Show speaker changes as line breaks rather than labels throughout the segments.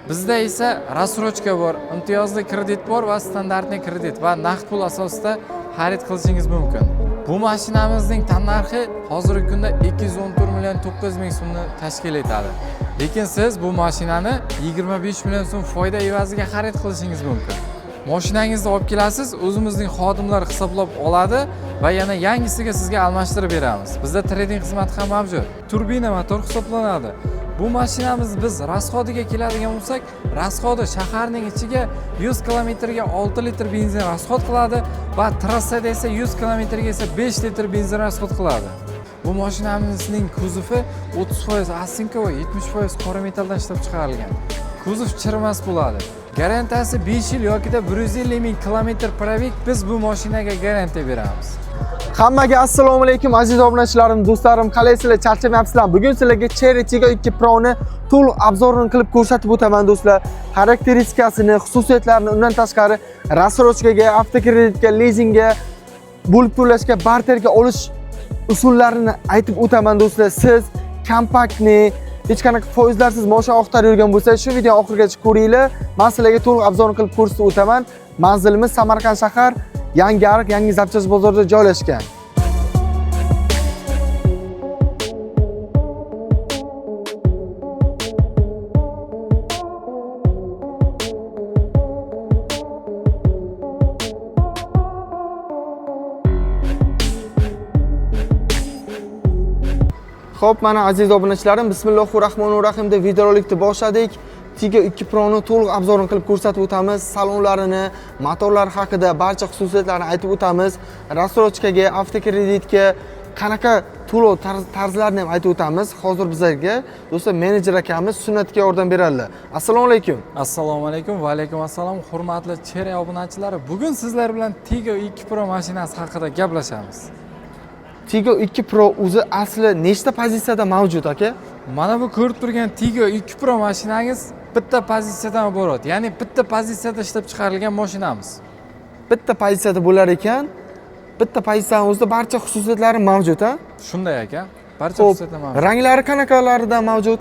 Bizda esa rassrochka bor, imtiyozli kredit bor va standartniy kredit va naqd pul asosida xarid qilishingiz mumkin. Bu mashinamizning tannarxi hozirgi kunda 214 million 900 ming so'mni tashkil etadi. Lekin siz bu mashinani 25 million so'm foyda evaziga xarid qilishingiz mumkin. Mashinangizni olib kelasiz, o'zimizning xodimlar hisoblab oladi va yana yangisiga sizga almashtirib beramiz. Bizda trading xizmati ham mavjud. Turbina motor hisoblanadi. Bu mashinamiz biz rasxodiga keladigan bo'lsak, rasxodi shaharning ichiga 100 kilometrga 6 litr benzin rasxod qiladi va trassada esa 100 kilometrga esa 5 litr benzin rasxod qiladi. Bu mashinamizning kuzovi 30% osinka va 70% qora metaldan ishlab chiqarilgan. Kuzov chirmas bo'ladi. Garantiyasi 5 yil yoki 150 ming kilometr probeg biz bu mashinaga garantiya beramiz.
Hammaga assalomu alaykum aziz obunachilarim, do'stlarim, qalaysizlar, charchamayapsizlar? Bugun sizlarga Cherry Tiggo 2 Pro'ni to'liq obzorini qilib ko'rsatib o'taman do'stlar. Xarakteristikasini, xususiyatlarini, undan tashqari rassrochkaga, avtokreditga, lizingga, bo'lib to'lashga, barterga olish usullarini aytib o'taman do'stlar. Siz kompaktni hech qanaqa foizlarsiz mashina oqtarib yurgan bo'lsangiz, shu videoni oxirigacha ko'ringlar. Men sizlarga to'liq obzorini qilib ko'rsatib o'taman. Manzilimiz Samarqand shahar, Yangiariq, Yangi Zapchast bozorida joylashgan. Xo'p, mana aziz obunachilarim, bismillahirrohmanirrohim deb videorolikni boshladik. Tiggo 2 Pro'ni to'liq obzorini qilib ko'rsatib o'tamiz. Salonlarini, motorlar haqida barcha xususiyatlarni aytib o'tamiz. Rassrochkaga, avtokreditga qanaqa to'lov tarzlarini ham aytib o'tamiz. Hozir bizlarga do'stlar menejer akamiz sunnatga yordam beradilar. Assalomu alaykum.
Assalomu alaykum va alaykum assalom. Hurmatli Cherry obunachilari, bugun sizlar bilan Tiggo 2 Pro mashinasi haqida gaplashamiz.
Tiggo 2 Pro o'zi asli nechta pozitsiyada mavjud aka?
Mana bu ko'rib turgan Tiggo 2 Pro mashinangiz bitta pozitsiyadan iborat. Ya'ni bitta pozitsiyada ishlab chiqarilgan mashinamiz.
Bitta pozitsiyada bo'lar ekan, bitta pozitsiyaning o'zida barcha xususiyatlari mavjud, ha?
Shunday aka. Barcha xususiyatlar mavjud.
Ranglari qanaqalarida mavjud?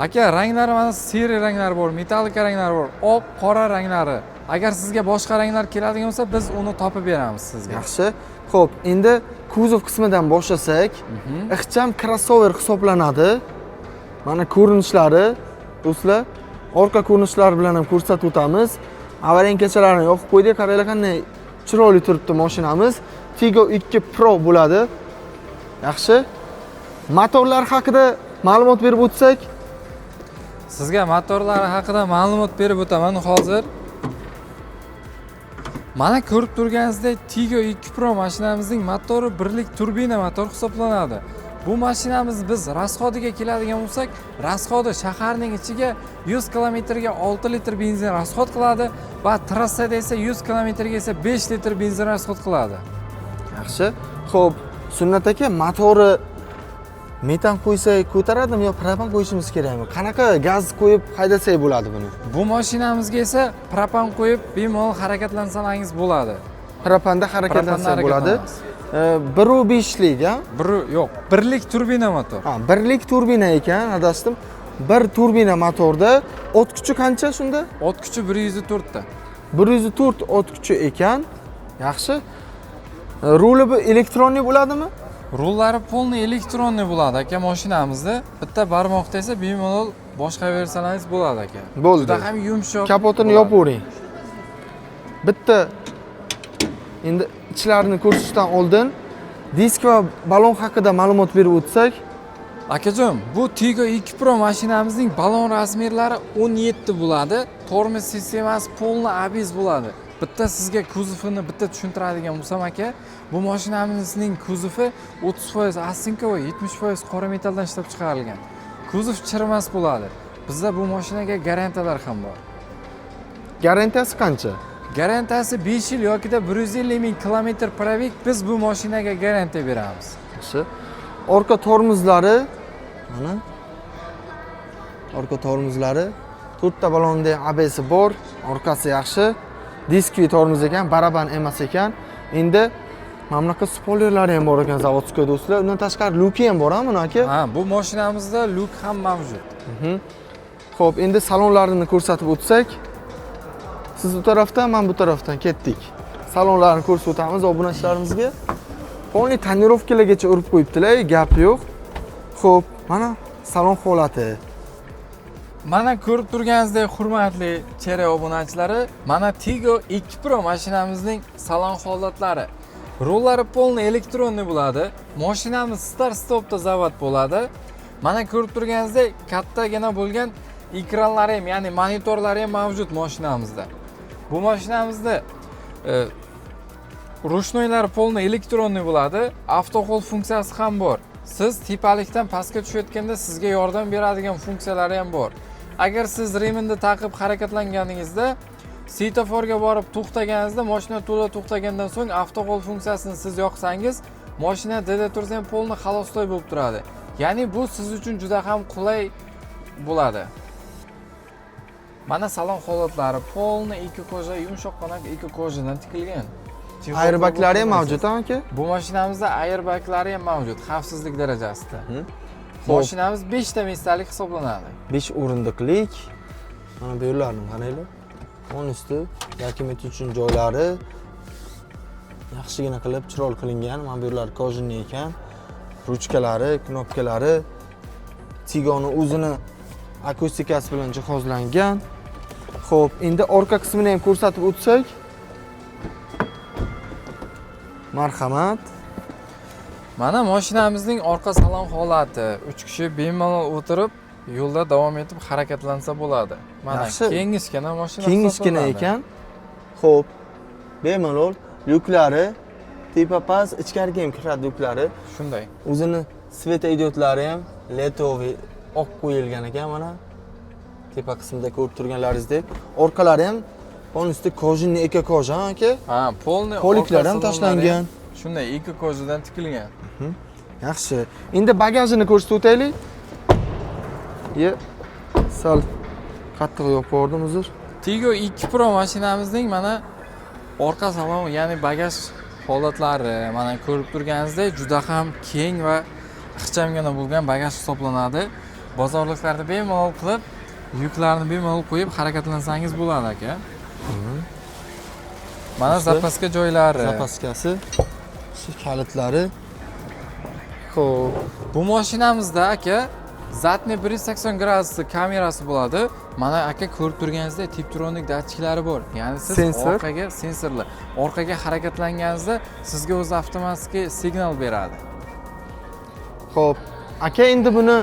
Aka, ranglari mana seri ranglar bor, metallika ranglar bor, oq, qora ranglari. Agar sizga boshqa ranglar keladigan bo'lsa, biz uni topib beramiz sizga.
Yaxshi. Xo'p, endi kuzov qismidan boshlasak, ixcham crossover hisoblanadi. Mana ko'rinishlari, do'stlar, orqa ko'rinishlari bilan ham ko'rsatib o'tamiz. Avarinkachalarni yoqib qo'ydik, qaranglar qanday chiroyli turibdi mashinamiz. Tiggo 2 Pro bo'ladi. Yaxshi. Motorlar haqida ma'lumot berib o'tsak,
Sizga motorlari haqida ma'lumot berib o'taman hozir. Mana ko'rib turganingizdek, Tiggo 2 Pro mashinamizning motori birlik turbina motor hisoblanadi. Bu mashinamiz biz rasxodiga keladigan bo'lsak, rasxodi shaharning ichiga 100 kilometrga 6 litr benzin rasxod qiladi va trassada esa 100 kilometrga esa 5 litr benzin rasxod qiladi.
yaxshi. Xo'p, Sunnat aka, motori metan qo'ysak ko'taradimi yo propan qo'yishimiz kerakmi? Qanaqa gaz qo'yib haydasak bo'ladi buni?
Bu mashinamizga esa propan qo'yib bemalol harakatlansangiz bo'ladi.
Propanda harakatlansa bo'ladi. 1.5lik, ha?
Yo'q, birlik turbina motor.
Ha, birlik turbina ekan, adashdim. Bir turbina motorda ot kuchi qancha shunda?
Ot kuchi 104 ta.
104 ot kuchi ekan. Yaxshi. Ruli bu elektronli bo'ladimi?
Rullari polni elektronli bo'ladi aka mashinamizda. Bitta barmoqda esa bemalol boshqaraversangiz bo'ladi aka.
Bo'ldi.
Juda ham yumshoq.
Kapotini yopib o'ring. Bitta endi ichlarini ko'rsatishdan oldin disk va balon haqida ma'lumot berib o'tsak,
akajon, bu Tiggo 2 Pro mashinamizning balon razmerlari 17 bo'ladi. Tormoz sistemasi polni ABS bo'ladi. Bitta sizga kuzovini bitta tushuntiradigan bo'lsam aka, bu mashinamizning kuzovi 30% osinka va 70% qora metaldan ishlab chiqarilgan. Kuzov chirmas bo'ladi. Bizda bu mashinaga garantiyalar ham bor.
Garantiyasi qancha?
Garantiyasi 5 yil yoki 150 ming kilometr probeg biz bu mashinaga garantiya beramiz.
Yaxshi. Orqa tormozlari mana. Orqa tormozlari 4 ta balonda ABS bor, orqasi yaxshi. Diskli tormoz ekan, baraban emas ekan. Endi mana bunaqa spoilerlari ham bor ekan zavodskiy do'stlar. Undan tashqari luki ham bor, ha, buni aka?
Ha, bu mashinamizda luk ham mavjud.
Xo'p, endi salonlarini ko'rsatib o'tsak. Siz bu tarafdan, men bu tarafdan ketdik. Salonlarni ko'rsatib o'tamiz obunachilarimizga. Polni tonirovkalargacha urib qo'yibdilar, gap yo'q. Xo'p, mana salon holati.
Mana ko'rib turganingizdek, hurmatli Cherry obunachilari, mana Tigo 2 Pro mashinamizning salon holatlari. Rullari polni elektronli bo'ladi. Mashinamiz start-stopda zavod bo'ladi. Mana ko'rib turganingizdek, kattagina bo'lgan ekranlari ham, ya'ni monitorlari ham mavjud mashinamizda. Bu mashinamizda rushnoylari polni elektronli bo'ladi. Avtohol funksiyasi ham bor. Siz tepalikdan pastga tushayotganda sizga yordam beradigan funksiyalari ham bor. Agar siz reminni taqib harakatlanganingizda, svetoforga borib to'xtaganingizda, mashina to'la to'xtagandan so'ng avtohol funksiyasini siz yoqsangiz, mashina deda tursa ham polni xalosloy bo'lib turadi. Ya'ni bu siz uchun juda ham qulay bo'ladi. Mana salon holatlari polni ikki koja, yumshoqqina ikki kojadan tikilgan.
Airbaglari ham mavjud, aka?
Bu mashinamizda airbaglari ham mavjud, xavfsizlik darajasida. Mashinamiz 5 ta mestalik hisoblanadi.
5 o'rindiqlik. Mana bu yo'llarni qaranglar. O'n usti yakimet uchun joylari yaxshigina qilib chiroyli qilingan. Mana bu yo'llar kojinli ekan. Ruchkalari, knopkalari Tigoni o'zini akustikasi bilan jihozlangan. Xo'p, endi orqa qismini ham ko'rsatib o'tsak. Marhamat.
Mana mashinamizning orqa salon holati. 3 kishi bemalol o'tirib, yo'lda davom etib harakatlansa bo'ladi. Mana kengishgina mashina
Kengishgina ekan. Xo'p, bemalol lyuklari, tepa-past, ichkariga ham kiradi lyuklari.
Shunday.
O'zini svetodiotlari ham letoviy oq qo'yilgan ekan mana. Tepa qismida ko'rib turganlaringizdek, orqalari ham usti kojinli eka koja, aka.
Ha, polni
poliklar ham tashlangan.
Shunday ikki kojadan tikilgan.
Yaxshi. Endi bagajini ko'rsatib o'taylik. Sal qattiq yopib yubordim, uzr.
Tigo 2 Pro mashinamizning mana orqa salon, ya'ni bagaj holatlari mana ko'rib turganingizdek juda ham keng va ixchamgina bo'lgan bagaj hisoblanadi. Bozorliklarda bemalol qilib, yuklarni bemalol qo'yib harakatlansangiz bo'ladi, aka. Mana zapaska joylari,
zapaskasi, kalitlari. Xo'p,
bu mashinamizda aka Zatni 180 gradusli kamerasi bo'ladi. Mana aka ko'rib turganingizdek Tiptronic datchiklari bor. Ya'ni siz orqaga sensorli, orqaga harakatlanganingizda sizga o'zi avtomatik signal beradi.
Xo'p, aka endi buni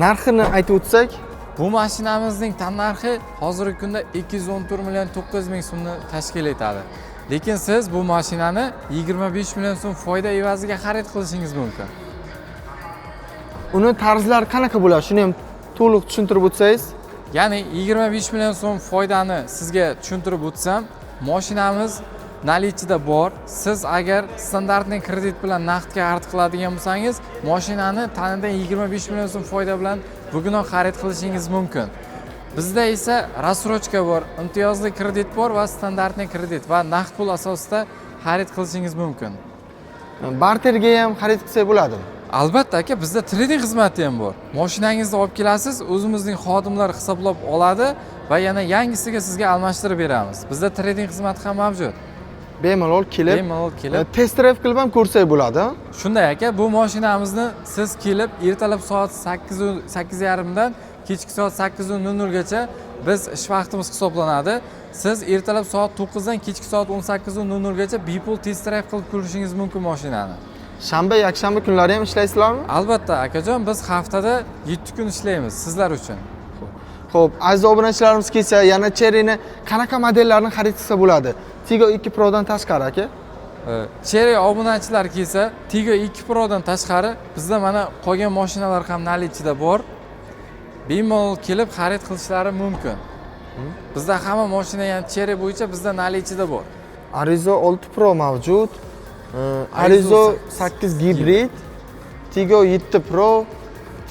narxini aytib o'tsak,
bu mashinamizning tan narxi hozirgi kunda 214 million 900 ming so'mni tashkil etadi. Lekin siz bu mashinani 25 million so'm foyda evaziga xarid qilishingiz mumkin.
Uni tarzlari qanaqa bo'ladi? Shuni ham to'liq tushuntirib o'tsangiz.
Ya'ni 25 million so'm foydani sizga tushuntirib o'tsam, mashinamiz nalichida bor. Siz agar standartning kredit bilan naqdga xarid qiladigan bo'lsangiz, mashinani tanidan 25 million so'm foyda bilan bugunoq xarid qilishingiz mumkin. Bizda esa rassrochka bor, imtiyozli kredit bor va standartning kredit va naqd pul asosida xarid qilishingiz mumkin.
Barterga ham xarid qilsak bo'ladimi?
Albatta aka, bizda trading xizmati ham bor. Mashinangizni olib kelasiz, o'zimizning xodimlar hisoblab oladi va yana yangisiga sizga almashtirib beramiz. Bizda trading xizmati ham mavjud.
Bemalol kelib, test drive qilib ham ko'rsak bo'ladi.
Shunday aka, bu mashinamizni siz kelib ertalab soat 8:30 dan kechki soat 8:00 gacha biz ish vaqtimiz hisoblanadi. Siz ertalab soat 9 dan kechki soat 18:00 gacha bepul test drive qilib ko'rishingiz mumkin mashinani.
Shanba, yakshanba kunlari ham ishlaysizlarmi?
Albatta akajon, biz haftada 7 kun ishlaymiz sizlar uchun.
Xo'p, aziz obunachilarimiz kelsa, yana Cherryni qanaqa modellarni xarid qilsa bo'ladi? Tigo 2 Pro dan tashqari aka?
Cherry obunachilar kelsa, Tigo 2 Pro dan tashqari bizda mana qolgan mashinalar ham nalichida bor. Bemalol kelib xarid qilishlari mumkin. Bizda hamma mashina, ya'ni Cherry bo'yicha bizda nalichida bor.
Arizo 6 Pro mavjud. Arizo 8 gibrid, Tigo 7 Pro,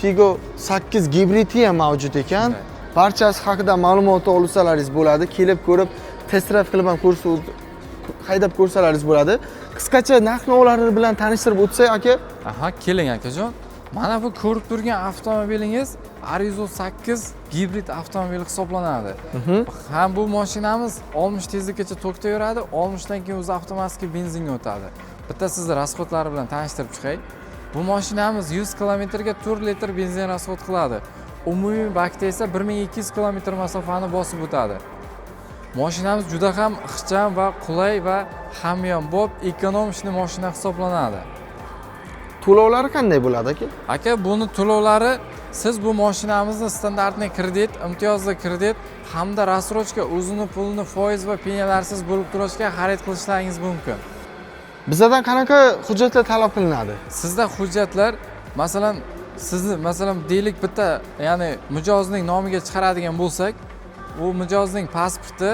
Tigo 8 gibridi ham mavjud ekan. Barchasi haqida ma'lumot olsalaringiz bo'ladi. Kelib ko'rib, test drive qilib ham haydab ko'rsalaringiz bo'ladi. Qisqacha narx-navolar bilan tanishtirib o'tsak aka?
Aha, keling akajon. Mana bu ko'rib turgan avtomobilingiz Arizo 8 gibrid avtomobil hisoblanadi. Ham bu mashinamiz 60 tezlikgacha tokda yuradi, 60 dan keyin o'zi avtomatik benzinga o'tadi. Bitta sizni rasxodlari bilan tanishtirib chiqay. Bu mashinamiz 100 kilometrga 4 litr benzin rasxod qiladi. Umumiy bakda esa 1200 kilometr masofani bosib o'tadi. Mashinamiz juda ham ixcham va qulay va hamyonbop ekonom ishli mashina hisoblanadi.
To'lovlari qanday bo'ladi aka?
Aka, buni to'lovlari siz bu mashinamizni standartniy kredit, imtiyozli kredit hamda rassrochka o'zini pulini foiz va penyalarsiz bo'lib turishga xarid qilishlaringiz mumkin.
Bizdan qanaqa hujjatlar talab qilinadi?
Sizda hujjatlar, masalan, sizni deylik bitta, ya'ni mijozning nomiga chiqaradigan bo'lsak, u mijozning pasporti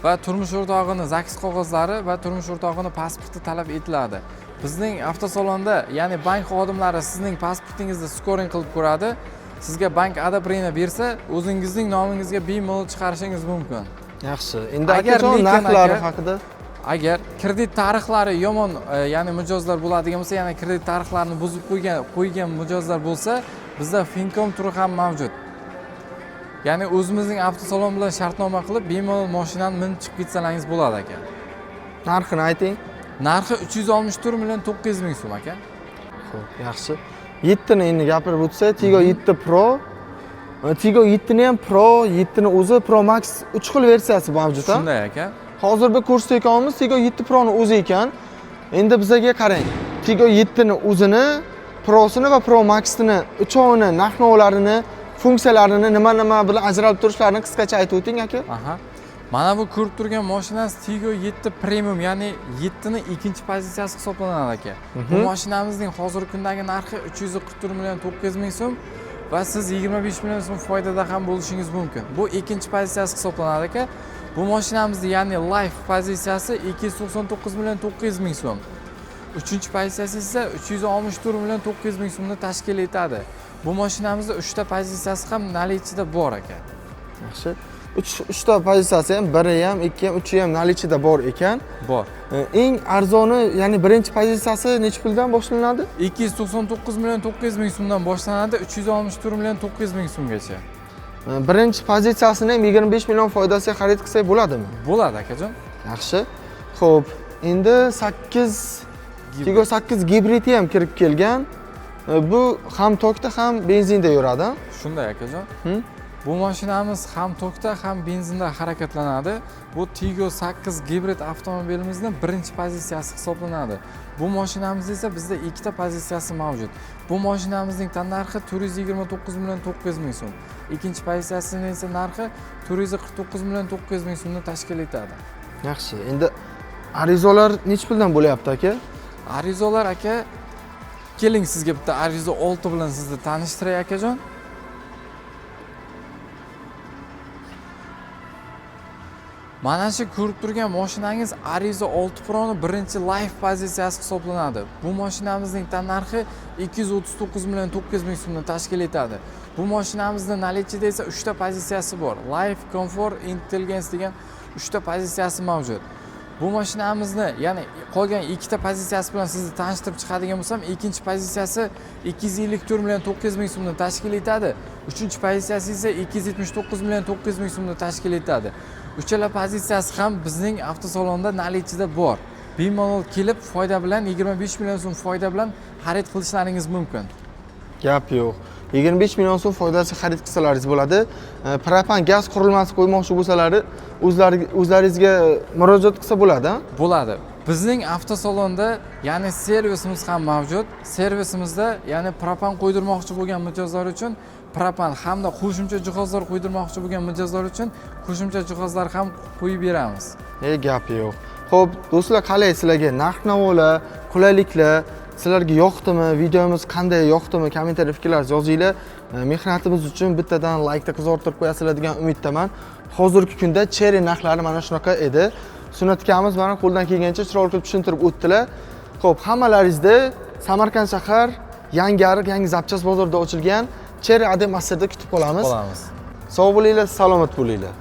va turmush o'rtog'ining zags qog'ozlari va turmush o'rtog'ining pasporti talab etiladi. Bizning avtosalonda, ya'ni bank xodimlari sizning pasportingizni skoring qilib ko'radi. Sizga bank adaprini bersa, o'zingizning nomingizga bemalol chiqarishingiz mumkin.
Yaxshi. Endi akajon narxlari haqida
agar kredit tarixlari yomon, ya'ni mijozlar bo'ladigan bo'lsa, ya'ni kredit tarixlarini buzib qo'ygan mijozlar bo'lsa, bizda Fincom turi ham mavjud. Ya'ni o'zimizning avtosalon bilan shartnoma qilib, bemalol mashinani minib chiqib ketsalaringiz bo'ladi aka.
narxini ayting.
Narxi 364 million 900 ming so'm aka.
Xo'p, yaxshi. 7 ni endi gapirib o'tsak, Tigo 7 Pro, Tigo 7 ni ham Pro, 7 ni o'zi Pro Max 3 xil versiyasi mavjud.
Shunday aka.
Hozir biz ko'rsatayotganimiz Tigo 7 Pro ni o'zi ekan. Endi bizga qarang. Tigo 7 ni o'zini, Prosini va Pro Max'ini uchovini narx-navlarini, funksiyalarini nima bilan ajralib turishlarini qisqacha aytib o'ting aka.
Aha. Mana bu ko'rib turgan mashinamiz Tigo 7 Premium, ya'ni 7 ni ikkinchi pozitsiyasi hisoblanadi aka. Bu mashinamizning hozirgi kundagi narxi 344 million 900 ming so'm va siz 25 million so'm foydada ham bo'lishingiz mumkin. Bu ikkinchi pozitsiyasi hisoblanadi aka. Bu mashinamizning, ya'ni Life pozitsiyasi 299 million 900 ming so'm. Uchinchi pozitsiyasi esa 364 million 900 ming so'mni tashkil etadi. Bu mashinamizda 3 ta pozitsiyasi ham nalichida bor aka.
Yaxshi. 3 ta pozitsiyasi ham, 1 ham, 2 ham, 3 ham nalichida bor ekan.
Bor.
Eng arzoni, ya'ni birinchi pozitsiyasi necha puldan boshlanadi?
299 million 900 ming so'mdan boshlanadi, 364 million 900 ming so'mgacha.
Birinchi pozitsiyasini ham 25 million foydasiga xarid qilsak bo'ladimi?
Bo'ladi akajon.
Yaxshi. Xo'p, endi 8 Tigo 8 gibridi ham kirib kelgan. Bu ham tokda ham benzinda yuradi.
Shunday akajon. Bu mashinamiz ham tokda ham benzinda harakatlanadi. Bu Tigo 8 gibrid avtomobilimizning birinchi pozitsiyasi hisoblanadi. Bu mashinamiz esa bizda ikkita pozitsiyasi mavjud. Bu mashinamizning tannarxi 429 million 900 ming so'm. Ikkinchi pozitsiyasining esa narxi 449 million 900 ming so'mni tashkil etadi.
Yaxshi. Endi arizolar necha puldan bo'lyapti aka?
Arizolar aka, keling sizga bitta Arizo 6 bilan sizni tanishtiray akajon. Mana shu ko'rib turgan mashinangiz Arizo 6 Pro ning birinchi Life pozitsiyasi hisoblanadi. Bu mashinamizning tannarxi 239 million 900 ming so'mni tashkil etadi. Bu mashinamizning nalichida esa 3 ta pozitsiyasi bor. Life, Comfort, Intelligence degan 3 ta pozitsiyasi mavjud. Bu mashinamizni, ya'ni qolgan 2 ta pozitsiyasi bilan sizni tanishtirib chiqadigan bo'lsam, ikkinchi pozitsiyasi 254 million 900 ming so'mni tashkil etadi. Uchinchi pozitsiyasi esa 279 million 900 ming so'mni tashkil etadi. Uchala pozitsiyasi ham bizning avtosalonda nalichida bor. Bemalol kelib foyda bilan 25 million so'm foyda bilan xarid qilishlaringiz mumkin.
Gap yo'q. 25 million so'm foydasi xarid qilsalaringiz bo'ladi. Propan gaz qurilmasi qo'ymoqchi bo'lsalar, o'zlaringizga murojaat qilsa bo'ladi.
Bo'ladi. Bizning avtosalonda, ya'ni servisimiz ham mavjud. Servisimizda, ya'ni propan qo'ydirmoqchi bo'lgan mijozlar uchun propan hamda qo'shimcha jihozlar qo'ydirmoqchi bo'lgan mijozlar uchun qo'shimcha jihozlar ham qo'yib beramiz.
Gap yo'q. Xo'p, do'stlar, qalay sizlarga narx-navolar, qulayliklar sizlarga yoqdimi? Videomiz qanday yoqdimi? Kommentariy fikrlaringizni yozinglar. Mehnatimiz uchun bittadan like ta qizartirib qo'yasizlar degan umiddaman. Hozirgi kunda Cherry narxlari mana shunaqa edi. Sunnat akamiz mana qo'ldan kelgancha chiroyli qilib tushuntirib o'tdilar. Xo'p, hammalaringizni Samarqand shahar yangi ariq, yangi zapchast bozorida ochilgan Cherry Adem Masterda kutib qolamiz. Sog' bo'linglar, salomat bo'linglar.